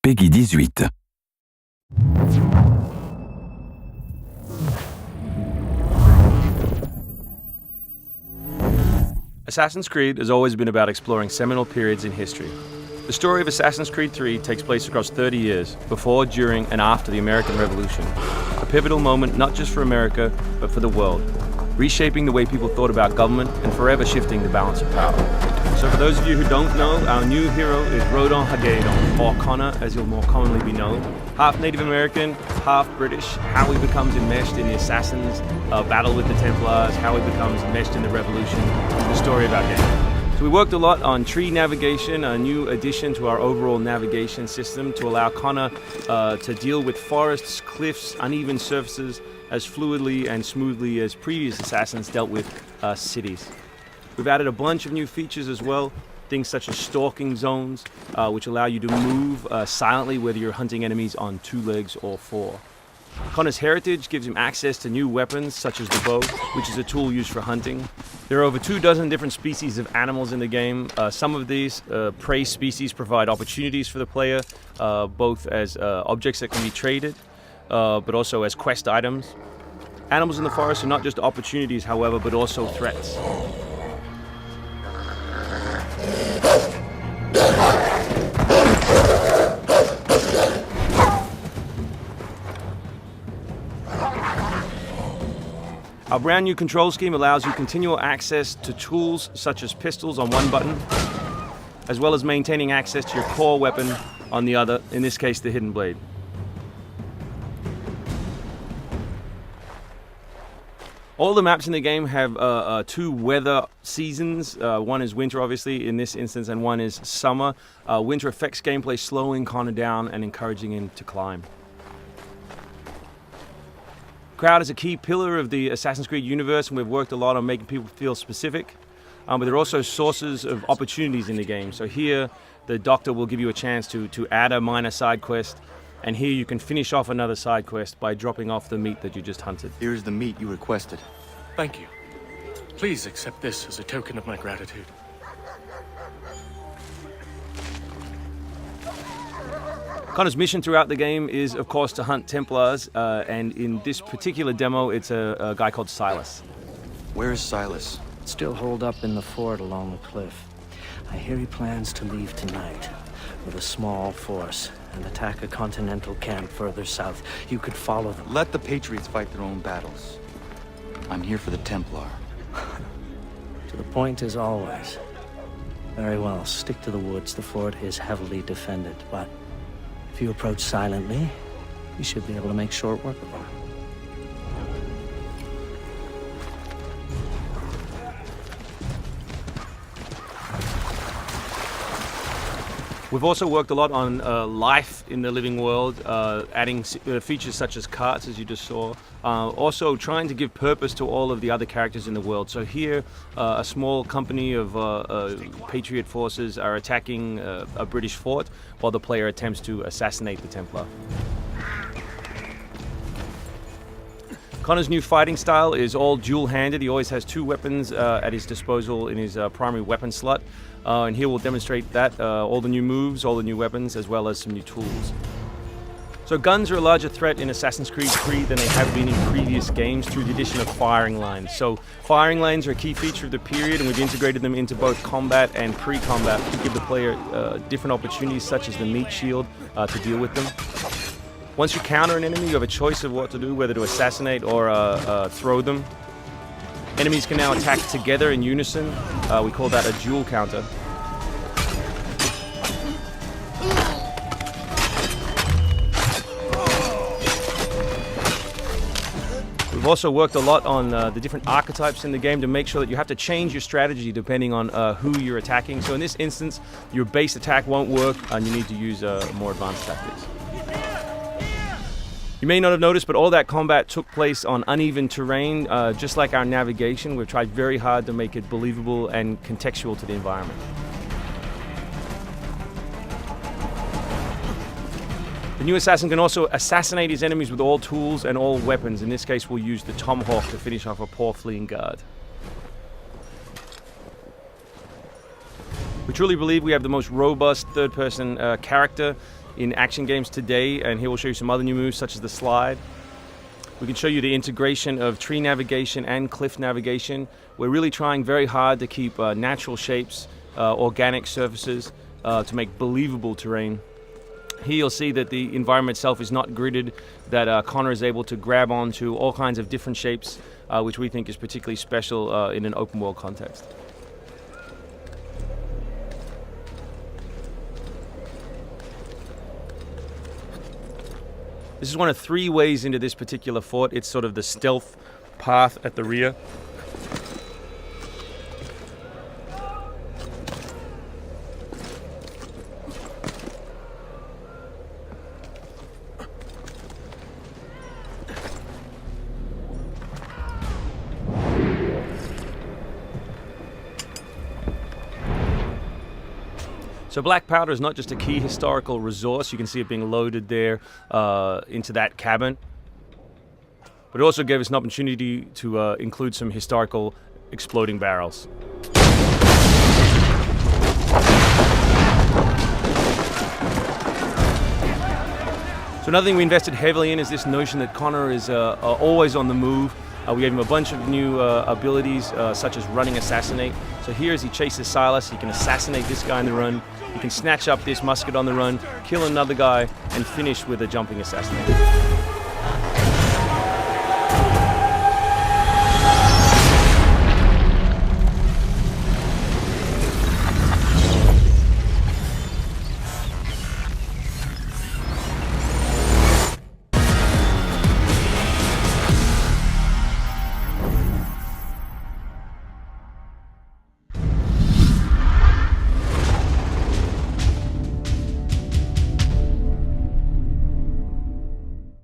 Peggy 18. Assassin's Creed has always been about exploring seminal periods in history. The story of Assassin's Creed 3 takes place across 30 years, before, during, and after the American Revolution. A pivotal moment not just for America, but for the world, reshaping the way people thought about government and forever shifting the balance of power. So for those of you who don't know, our new hero is Rodon Hagedon, or Connor as he'll more commonly be known. Half Native American, half British, how he becomes enmeshed in the Assassins' battle with the Templars, how he becomes enmeshed in the Revolution, the story of our game. So we worked a lot on tree navigation, a new addition to our overall navigation system to allow Connor to deal with forests, cliffs, uneven surfaces as fluidly and smoothly as previous Assassins dealt with cities. We've added a bunch of new features as well, things such as stalking zones, which allow you to move silently whether you're hunting enemies on 2 legs or 4. Connor's heritage gives him access to new weapons such as the bow, which is a tool used for hunting. There are over 24 different species of animals in the game. Some of these prey species provide opportunities for the player, both as objects that can be traded, but also as quest items. Animals in the forest are not just opportunities, however, but also threats. Our brand new control scheme allows you continual access to tools such as pistols on one button, as well as maintaining access to your core weapon on the other, in this case the hidden blade. All the maps in the game have 2 weather seasons. One is winter, obviously, in this instance, and one is summer. Winter affects gameplay, slowing Connor down and encouraging him to climb. Crowd is a key pillar of the Assassin's Creed universe, and we've worked a lot on making people feel specific. But there are also sources of opportunities in the game. So here, the doctor will give you a chance to add a minor side quest, and here you can finish off another side quest by dropping off the meat that you just hunted. Here is the meat you requested. Thank you. Please accept this as a token of my gratitude. Connor's mission throughout the game is, of course, to hunt Templars, and in this particular demo, it's a guy called Silas. Where is Silas? Still holed up in the fort along the cliff. I hear he plans to leave tonight with a small force and attack a continental camp further south. You could follow them. Let the Patriots fight their own battles. I'm here for the Templar. To the point as always. Very well, stick to the woods. The fort is heavily defended, but if you approach silently, you should be able to make short work of them. We've also worked a lot on life in the living world, adding features such as carts, as you just saw. Also trying to give purpose to all of the other characters in the world. So here, a small company of Patriot forces are attacking a British fort while the player attempts to assassinate the Templar. Connor's new fighting style is all dual-handed. He always has 2 weapons at his disposal in his primary weapon slot. And here we'll demonstrate that, all the new moves, all the new weapons, as well as some new tools. So guns are a larger threat in Assassin's Creed 3 than they have been in previous games through the addition of firing lines. So firing lanes are a key feature of the period, and we've integrated them into both combat and pre-combat to give the player different opportunities, such as the meat shield, to deal with them. Once you counter an enemy, you have a choice of what to do, whether to assassinate or throw them. Enemies can now attack together in unison. We call that a dual counter. We've also worked a lot on the different archetypes in the game to make sure that you have to change your strategy depending on who you're attacking. So in this instance, your base attack won't work and you need to use more advanced tactics. You may not have noticed, but all that combat took place on uneven terrain. Just like our navigation, we've tried very hard to make it believable and contextual to the environment. The new assassin can also assassinate his enemies with all tools and all weapons. In this case, we'll use the tomahawk to finish off a poor fleeing guard. We truly believe we have the most robust third-person character in action games today, and here we'll show you some other new moves such as the slide. We can show you the integration of tree navigation and cliff navigation. We're really trying very hard to keep natural shapes, organic surfaces, to make believable terrain. Here you'll see that the environment itself is not gridded, that Connor is able to grab onto all kinds of different shapes, which we think is particularly special in an open world context. This is one of 3 ways into this particular fort. It's sort of the stealth path at the rear. So black powder is not just a key historical resource. You can see it being loaded there into that cabin. But it also gave us an opportunity to include some historical exploding barrels. So another thing we invested heavily in is this notion that Connor is always on the move. We gave him a bunch of new abilities, such as running assassinate. So here as he chases Silas, he can assassinate this guy on the run. He can snatch up this musket on the run, kill another guy, and finish with a jumping assassinate.